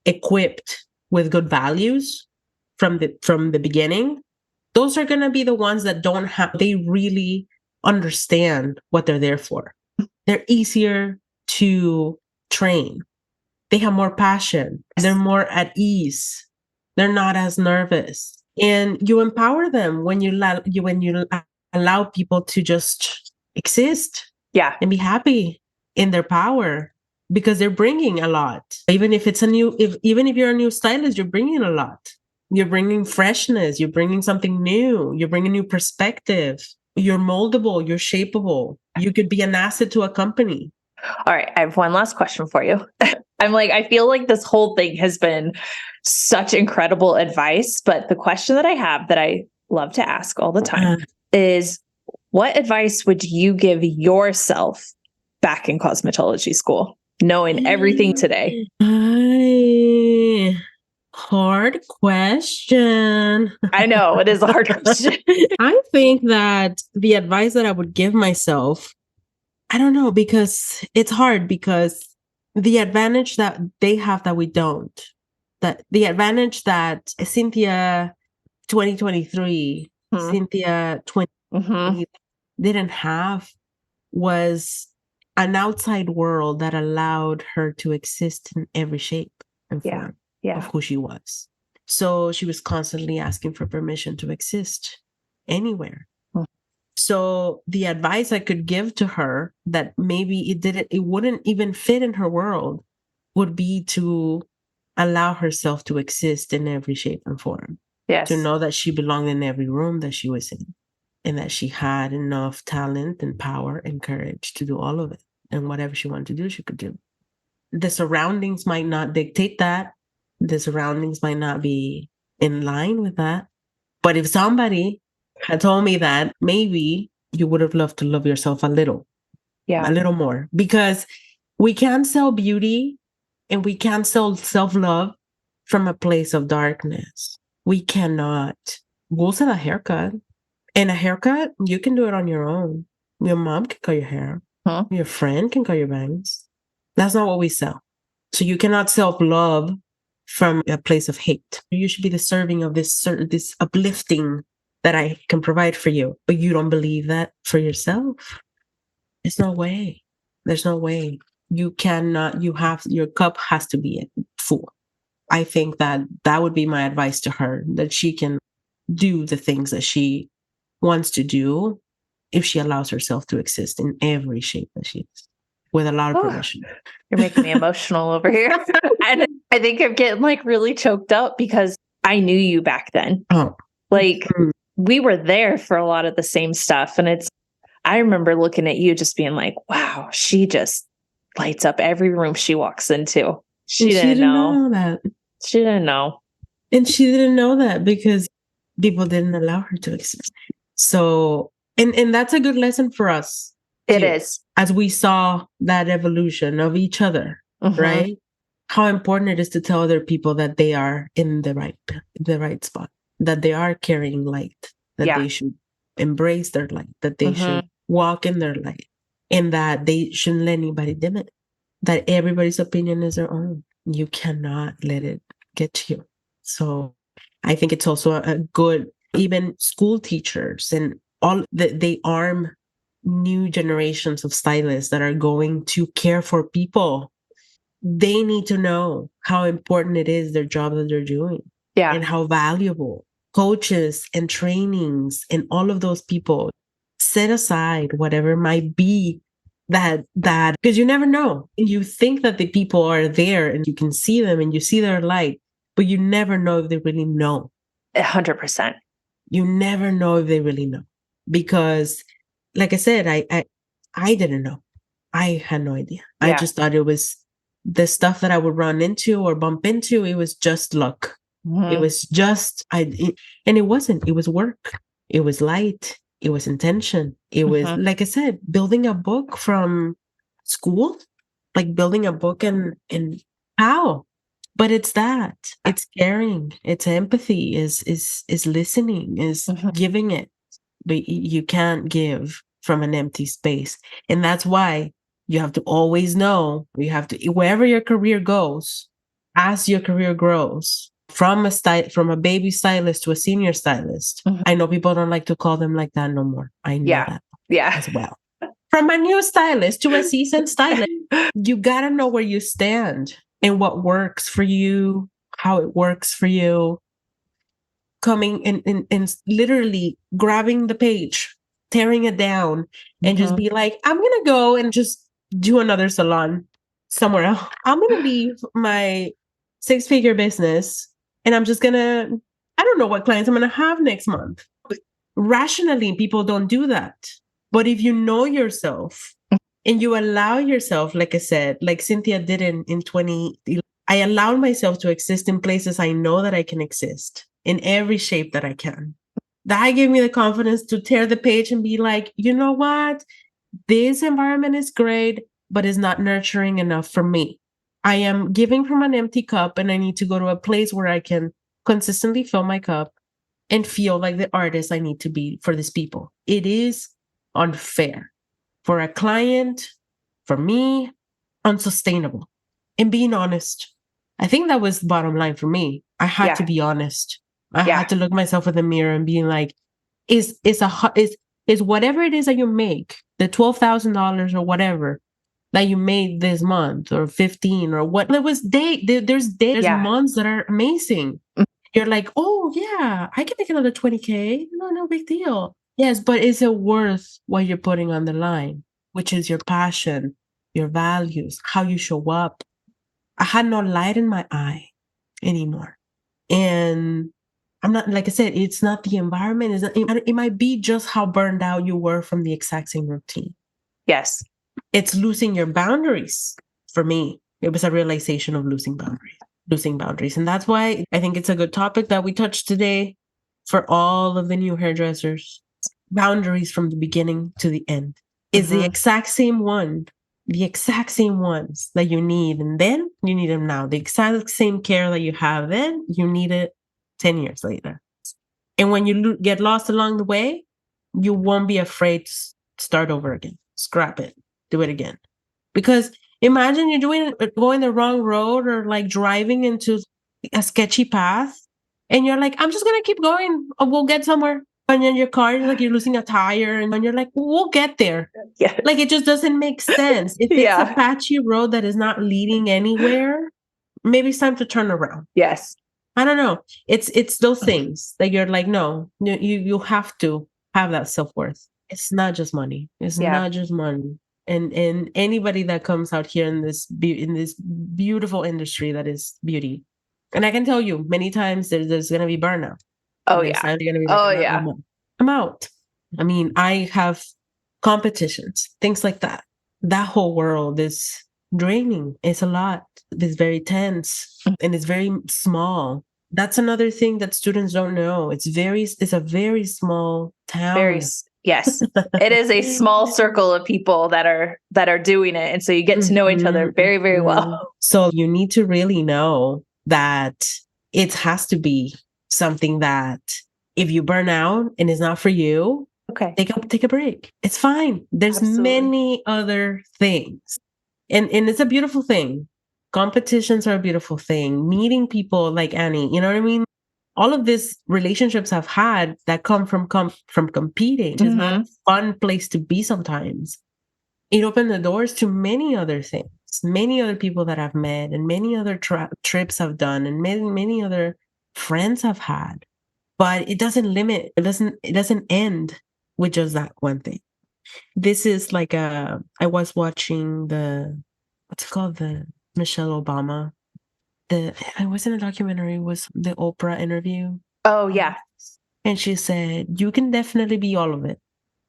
equipped with good values from the beginning, those are going to be the ones that they really understand what they're there for. They're easier to train. They have more passion. They're more at ease. They're not as nervous. And you empower them when you allow people to just exist and be happy in their power, because they're bringing a lot. Even if you're a new stylist, you're bringing a lot. You're bringing freshness. You're bringing something new. You're bringing new perspective. You're moldable. You're shapeable. You could be an asset to a company. All right. I have one last question for you. I feel like this whole thing has been such incredible advice, but the question that I have that I love to ask all the time is, what advice would you give yourself back in cosmetology school, knowing everything today? Hard question. I know it is a hard question. I think that the advice that I would give myself, I don't know, because it's hard, because the advantage that they have that we don't, that the advantage that Cynthia 2023, Cynthia 20 didn't have, was an outside world that allowed her to exist in every shape and form of who she was. So she was constantly asking for permission to exist anywhere. Mm. So the advice I could give to her that maybe it wouldn't even fit in her world would be to allow herself to exist in every shape and form. Yes. To know that she belonged in every room that she was in, and that she had enough talent and power and courage to do all of it. And whatever she wanted to do, she could do. The surroundings might not dictate that. The surroundings might not be in line with that. But if somebody had told me that, maybe you would have loved to love yourself a little more, because we can't sell beauty and we can't sell self-love from a place of darkness. We cannot. We'll sell a haircut, and a haircut, you can do it on your own. Your mom can cut your hair. Huh? Your friend can cut your bangs. That's not what we sell. So you cannot self-love from a place of hate. You should be the serving of this uplifting that I can provide for you, but you don't believe that for yourself. There's no way. There's no way. You cannot. Your cup has to be full. I think that would be my advice to her, that she can do the things that she wants to do if she allows herself to exist in every shape that she is, with a lot of permission. You're making me emotional over here. And I think I'm getting really choked up because I knew you back then. Oh. We were there for a lot of the same stuff. And I remember looking at you just being like, wow, she just lights up every room she walks into. She didn't know that. She didn't know. And she didn't know that because people didn't allow her to exist. So, and that's a good lesson for us. It is. As we saw that evolution of each other, right? How important it is to tell other people that they are in the right spot, that they are carrying light, that they should embrace their light, that they should walk in their light, and that they shouldn't let anybody dim it, that everybody's opinion is their own. You cannot let it get to you. So I think it's also a good, even school teachers and all that, they arm new generations of stylists that are going to care for people. They need to know how important it is, their job that they're doing, and how valuable coaches and trainings and all of those people set aside whatever might be that because you never know. You think that the people are there and you can see them and you see their light, but you never know if they really know. 100%. You never know if they really know, because like I said, I didn't know. I had no idea. I just thought it was the stuff that I would run into or bump into. It was just luck. It was just, and it wasn't. It was work. It was light. It was intention. It was, like I said, building a book from school, like building a book and how. But it's that. It's caring. It's empathy. Is listening. Is giving it. But you can't give from an empty space, and that's why you have to always know. You have to, wherever your career goes, as your career grows, from a baby stylist to a senior stylist. I know people don't like to call them like that no more. I know that as well. From a new stylist to a seasoned stylist, you gotta know where you stand and what works for you, how it works for you. Coming and literally grabbing the page, tearing it down, and just be like, I'm gonna go and just do another salon somewhere else. I'm gonna leave my 6-figure business and I'm just gonna, I don't know what clients I'm gonna have next month. But rationally, people don't do that. But if you know yourself and you allow yourself, like I said, like Cynthia did in 2011, I allowed myself to exist in places I know that I can exist in every shape that I can. That gave me the confidence to tear the page and be like, you know what? This environment is great, but it's not nurturing enough for me. I am giving from an empty cup and I need to go to a place where I can consistently fill my cup and feel like the artist I need to be for these people. It is unfair for a client, for me, unsustainable. And being honest, I think that was the bottom line for me. I had to be honest. I had to look myself in the mirror and being like, is whatever it is that you make, the $12,000 or whatever that you made this month, or 15 or what, there's months that are amazing. You're like, oh yeah, I can make another 20K. No big deal. Yes, but is it worth what you're putting on the line, which is your passion, your values, how you show up? I had no light in my eye anymore. And I'm not, like I said, it's not the environment. It might be just how burned out you were from the exact same routine. Yes. It's losing your boundaries. For me, it was a realization of losing boundaries. And that's why I think it's a good topic that we touched today for all of the new hairdressers. Boundaries from the beginning to the end is the exact same ones that you need. And then you need them now. The exact same care that you have then, you need it 10 years later. And when you get lost along the way, you won't be afraid to start over again. Scrap it. Do it again. Because imagine you're going the wrong road or like driving into a sketchy path and you're like, I'm just going to keep going. We'll get somewhere. And then your car, like you're losing a tire and you're like, we'll get there. Yes. Like it just doesn't make sense. If it's a patchy road that is not leading anywhere, maybe it's time to turn around. Yes. I don't know. It's those things that you're like, no, you have to have that self-worth. It's not just money. It's not just money. And anybody that comes out here in this beautiful industry that is beauty. And I can tell you many times there's going to be burnout. Oh yeah. Gonna be like, I'm out. I mean, I have competitions, things like that. That whole world is draining. It's a lot. It's very tense and it's very small. That's another thing that students don't know. It's a very small town. Yes. It is a small circle of people that are doing it. And so you get to know each other very, very well. So you need to really know that it has to be something that if you burn out and it's not for you, take a break. It's fine. There's many other things. And it's a beautiful thing. Competitions are a beautiful thing. Meeting people like Annie, you know what I mean? All of these relationships I've had that come from competing is not a fun place to be sometimes. It opened the doors to many other things, many other people that I've met and many other trips I've done and many other friends I've had. But it doesn't end with just that one thing. This is like I was watching what's it called? The Michelle Obama. I was in a documentary, was the Oprah interview. Oh yeah. And she said, you can definitely be all of it.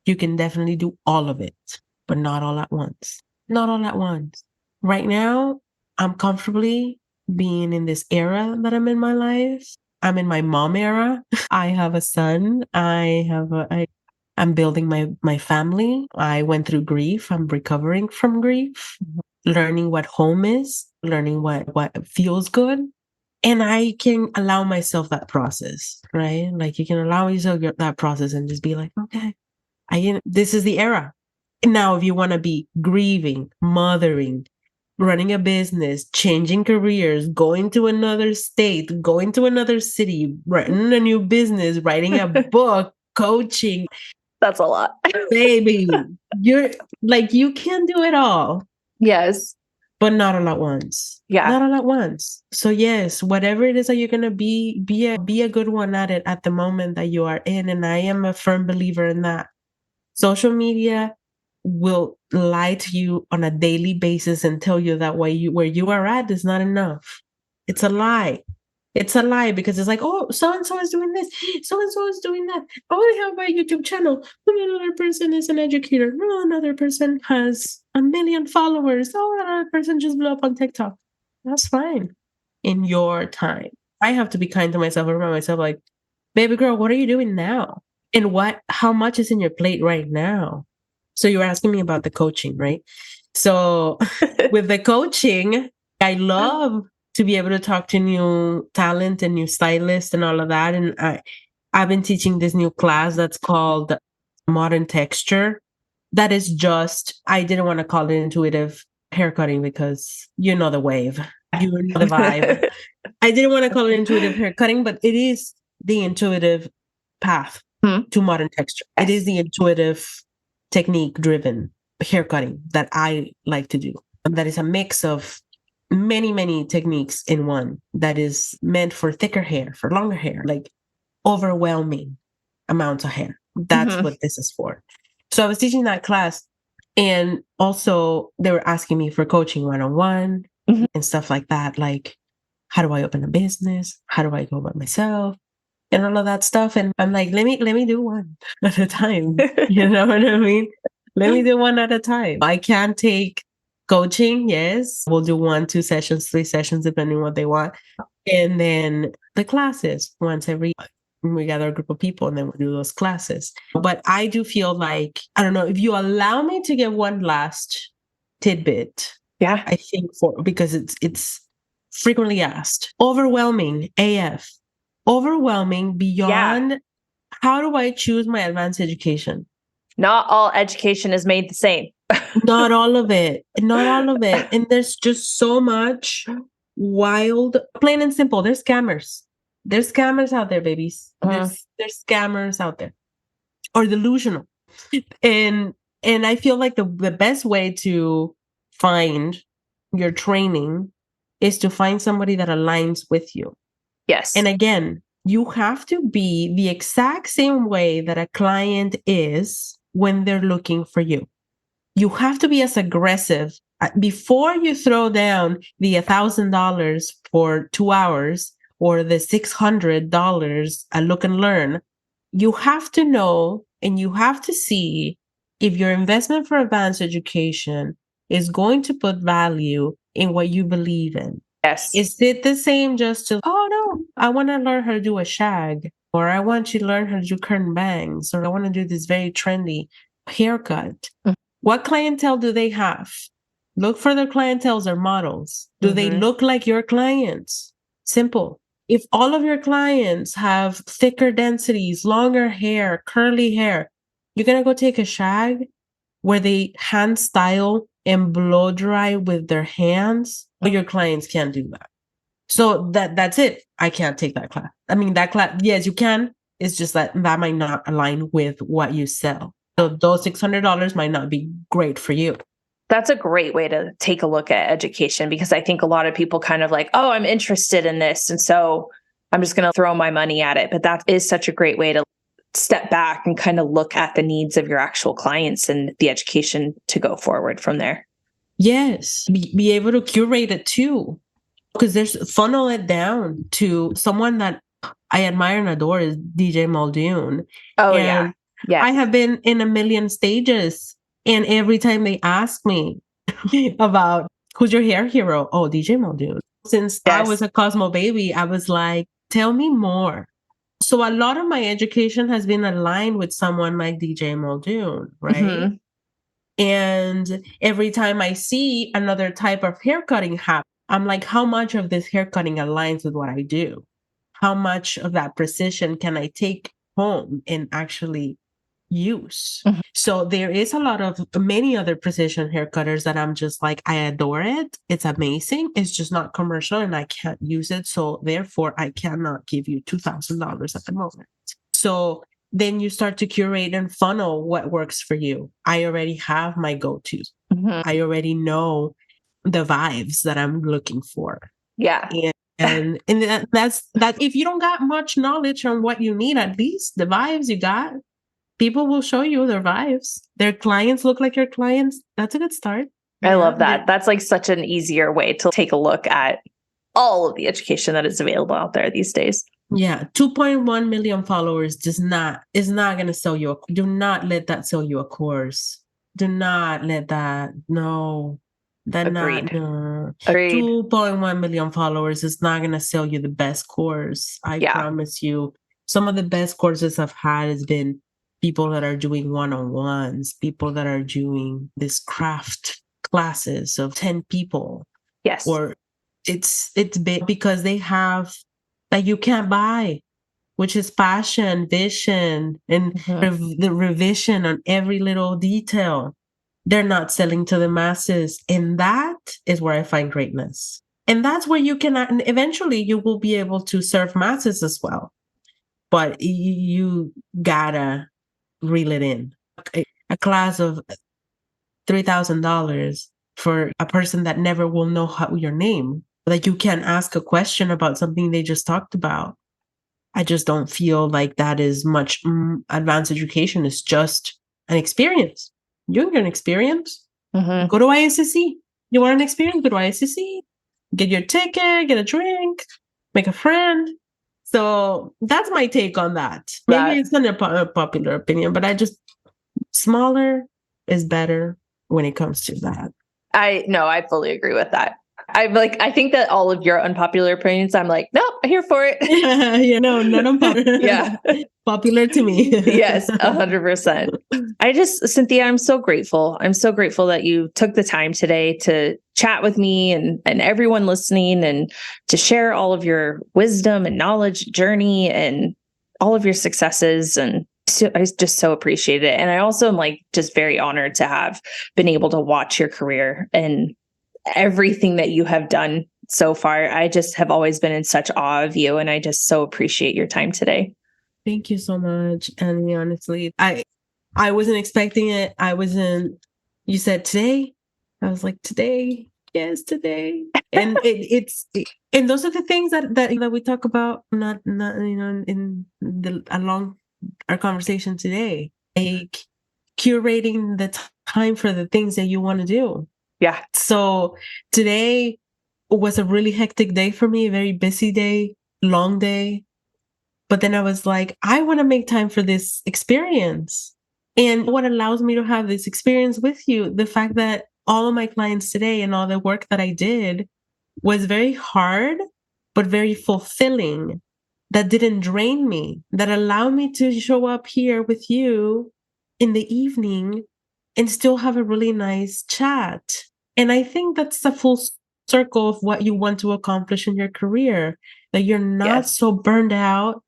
You can definitely do all of it, but not all at once. Not all at once. Right now, I'm comfortably being in this era that I'm in my life. I'm in my mom era. I have a son. I'm building my family. I went through grief. I'm recovering from grief, learning what home is, learning what feels good. And I can allow myself that process, right? Like you can allow yourself that process and just be like, okay, this is the era. And now if you want to be grieving, mothering, running a business, changing careers, going to another state, going to another city, writing a new business, writing a book, coaching. That's a lot. Baby, you're like, you can do it all. Yes. But not all at once. Yeah. Not all at once. So yes, whatever it is that you're going to be a good one at it at the moment that you are in. And I am a firm believer in that. Social media will lie to you on a daily basis and tell you that where you are at is not enough. It's a lie. It's a lie because it's like, oh, so-and-so is doing this. So-and-so is doing that. Oh, they have a YouTube channel. Another person is an educator. No, another person has 1 million followers. Oh, another person just blew up on TikTok. That's fine. In your time. I have to be kind to myself and remind myself like, baby girl, what are you doing now? And how much is in your plate right now? So you were asking me about the coaching, right? So with the coaching, I love to be able to talk to new talent and new stylists and all of that. And I've been teaching this new class that's called Modern Texture. That is just, I didn't want to call it intuitive haircutting because you know the wave, you know the vibe. I didn't want to call it intuitive haircutting, but it is the intuitive path to modern texture. It is the intuitive technique driven haircutting that I like to do. And that is a mix of many, many techniques in one that is meant for thicker hair, for longer hair, like overwhelming amounts of hair. That's what this is for. So I was teaching that class, and also they were asking me for coaching one-on-one and stuff like that. Like, how do I open a business? How do I go about myself? And all of that stuff. And I'm like, let me do one at a time. You know what I mean? Let me do one at a time. I can take coaching. Yes. We'll do 1, 2 sessions, 3 sessions, depending what they want. And then the classes once every, we gather a group of people and then we do those classes. But I do feel like, I don't know, if you allow me to give one last tidbit. Yeah. I think because it's frequently asked. Overwhelming AF. Overwhelming beyond. How do I choose my advanced education? Not all education is made the same. Not all of it. Not all of it. And there's just so much wild, plain and simple. There's scammers. There's scammers out there, babies. There's scammers out there. Or delusional. And I feel like the best way to find your training is to find somebody that aligns with you. Yes. And again, you have to be the exact same way that a client is when they're looking for you. You have to be as aggressive before you throw down the $1,000 for 2 hours or the $600 a look and learn. You have to know and you have to see if your investment for advanced education is going to put value in what you believe in. Yes. Is it the same just to, oh no, I want to learn how to do a shag, or I want you to learn how to do curtain bangs, or I want to do this very trendy haircut. What clientele do they have? Look for their clienteles or models. Do they look like your clients? Simple. If all of your clients have thicker densities, longer hair, curly hair, you're going to go take a shag where they hand style and blow dry with their hands. Your clients can't do that. So that's it. I can't take that class. I mean, that class, yes, you can. It's just that might not align with what you sell. So those $600 might not be great for you. That's a great way to take a look at education, because I think a lot of people kind of like, oh, I'm interested in this, and so I'm just going to throw my money at it. But that is such a great way to step back and kind of look at the needs of your actual clients and the education to go forward from there. Yes. Be able to curate it too. Because there's funnel it down to someone that I admire and adore is DJ Muldoon. Oh, and yeah. I have been in a million stages. And every time they ask me about who's your hair hero, oh, DJ Muldoon. Since I was a Cosmo baby, I was like, tell me more. So a lot of my education has been aligned with someone like DJ Muldoon, right? And every time I see another type of haircutting happen, I'm like, how much of this haircutting aligns with what I do? How much of that precision can I take home and actually use? So there is a lot of many other precision haircutters that I'm just like, I adore it. It's amazing. It's just not commercial and I can't use it. So therefore, I cannot give you $2,000 at the moment. So then you start to curate and funnel what works for you. I already have my go-tos. I already know the vibes that I'm looking for. Yeah. And that's that. If you don't got much knowledge on what you need, at least the vibes you got, people will show you their vibes. Their clients look like your clients. That's a good start. I love that. That's like such an easier way to take a look at all of the education that is available out there these days. Yeah, 2.1 million followers is not going to sell you. Do not let that sell you a course. Do not let that. No, that Agreed. not. Agreed. 2.1 million followers is not going to sell you the best course. I promise you. Some of the best courses I've had has been people that are doing one-on-ones, people that are doing this craft classes of 10 people. Yes. Or it's big because they have that you can't buy, which is passion, vision, and the revision on every little detail. They're not selling to the masses. And that is where I find greatness. And that's where you can, and eventually you will be able to serve masses as well. But you gotta reel it in. A class of $3,000 for a person that never will know your name. Like, you can ask a question about something they just talked about. I just don't feel like that is much advanced education. It's just an experience. You get an experience. Mm-hmm. Go to ISSC. You want an experience? Go to ISSC. Get your ticket, get a drink, make a friend. So that's my take on that. Maybe it's not a popular opinion, but smaller is better when it comes to that. I fully agree with that. I think that all of your unpopular opinions, I'm like, nope, I'm here for it. No, not unpopular. Yeah. Popular to me. Yes, 100%. Cynthia, I'm so grateful. I'm so grateful that you took the time today to chat with me and everyone listening, and to share all of your wisdom and knowledge, journey, and all of your successes. And I just so appreciate it. And I also am just very honored to have been able to watch your career and everything that you have done so far. I just have always been in such awe of you, and I just so appreciate your time today. Thank you so much. And honestly, I wasn't expecting it. You said today. I was like, today, yes, today. And and those are the things that we talk about, not along our conversation today. Like, curating the time for the things that you want to do. Yeah. So today was a really hectic day for me, a very busy day, long day. But then I was like, I want to make time for this experience. And what allows me to have this experience with you, the fact that all of my clients today and all the work that I did was very hard, but very fulfilling, that didn't drain me, that allowed me to show up here with you in the evening and still have a really nice chat. And I think that's the full circle of what you want to accomplish in your career, that you're not so burned out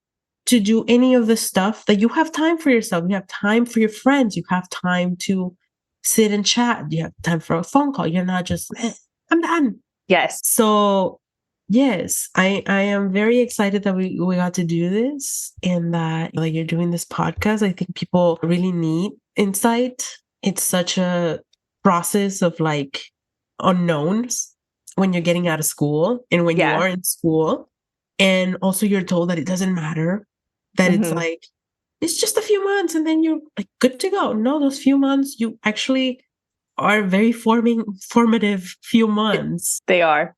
to do any of the stuff, that you have time for yourself. You have time for your friends. You have time to sit and chat. You have time for a phone call. You're not just, I'm done. Yes. So yes, I am very excited that we got to do this, and that you're doing this podcast. I think people really need insight. It's such a process of unknowns when you're getting out of school and when you are in school. And also you're told that it doesn't matter, that it's just a few months and then you're good to go. No, those few months, you actually are very formative few months. They are.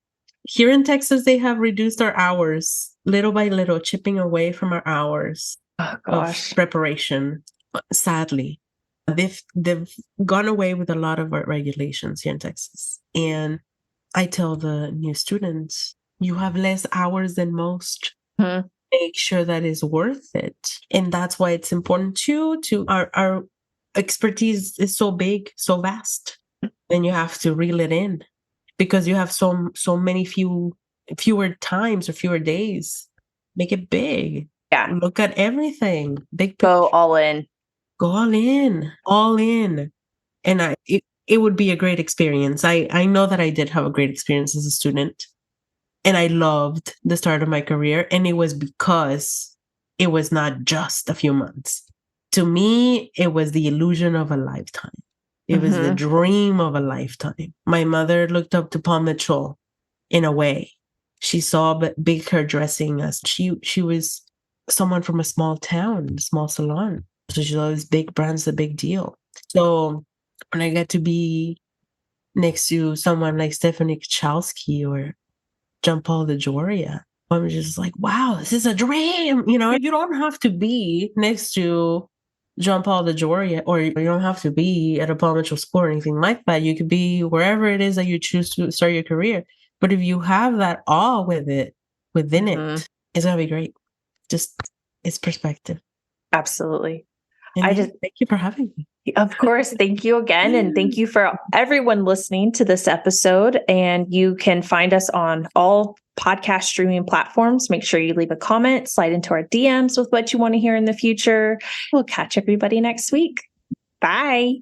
Here in Texas, they have reduced our hours little by little, chipping away from our hours of preparation. Sadly, they've gone away with a lot of our regulations here in Texas. And I tell the new students, you have less hours than most. Make sure that is worth it. And that's why it's important to our expertise is so big, so vast. Then you have to reel it in, because you have so many fewer times or fewer days. Make it big. Yeah. Look at everything. Big picture. Go all in. Go all in. All in. And it would be a great experience. I know that I did have a great experience as a student. And I loved the start of my career. And it was because it was not just a few months. To me, it was the illusion of a lifetime. It was the dream of a lifetime. My mother looked up to Paul Mitchell in a way. She saw big hairdressing as she was someone from a small town, small salon. So she saw these big brands, a big deal. So when I get to be next to someone like Stephanie Kachalski or John Paul DeJoria, I'm just like, wow, this is a dream. You don't have to be next to John Paul DeJoria, or you don't have to be at a Paul Mitchell school or anything like that. You could be wherever it is that you choose to start your career. But if you have that awe within it, it's gonna be great. It's perspective. Absolutely. And thank you for having me. Of course. Thank you again. And thank you for everyone listening to this episode. And you can find us on all podcast streaming platforms. Make sure you leave a comment, slide into our DMs with what you want to hear in the future. We'll catch everybody next week. Bye.